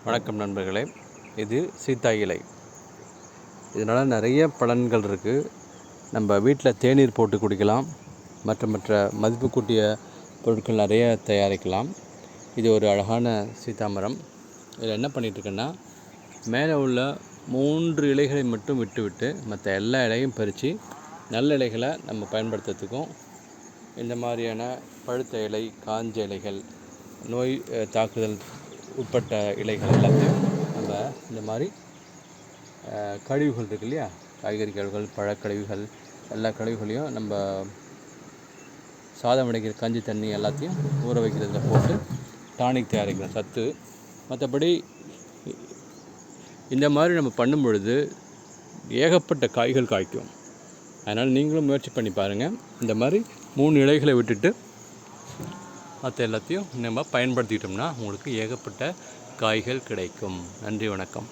வணக்கம் நண்பர்களே. இது சீத்தா இலை. இதனால் நிறைய பலன்கள் இருக்குது. நம்ம வீட்டில் தேநீர் போட்டு குடிக்கலாம். மற்ற மதிப்பு கூட்டிய பொருட்கள் நிறைய தயாரிக்கலாம். இது ஒரு அழகான சீத்தா மரம். இதில் என்ன பண்ணிகிட்ருக்கேன்னா, மேலே உள்ள 3 இலைகளை மட்டும் விட்டு மற்ற எல்லா இலையும் பறித்து நல்ல இலைகளை நம்ம பயன்படுத்துறதுக்கும், இந்த மாதிரியான பழுத்த இலை, காஞ்ச இலைகள், நோய் தாக்குதல் உட்பட்ட இலைகள் எல்லாத்தையும் நம்ம இந்த மாதிரி கழிவுகள் இருக்கு இல்லையா, காய்கறி கழிவுகள், பழக்கழிவுகள், எல்லா கழிவுகளையும் நம்ம சாதம் வடிக்கிற கஞ்சி தண்ணி எல்லாத்தையும் ஊற வைக்கிறதுல போட்டு டானிக் தயாரிக்கிறோம் சத்து. மற்றபடி இந்த மாதிரி நம்ம பண்ணும் பொழுது ஏகப்பட்ட காய்கள் காய்க்கும். அதனால் நீங்களும் முயற்சி பண்ணி பாருங்கள். இந்த மாதிரி 3 இலைகளை விட்டுட்டு மற்ற எல்லாத்தையும் நம்ம பயன்படுத்திக்கிட்டோம்னா உங்களுக்கு ஏகப்பட்ட காய்கள் கிடைக்கும். நன்றி, வணக்கம்.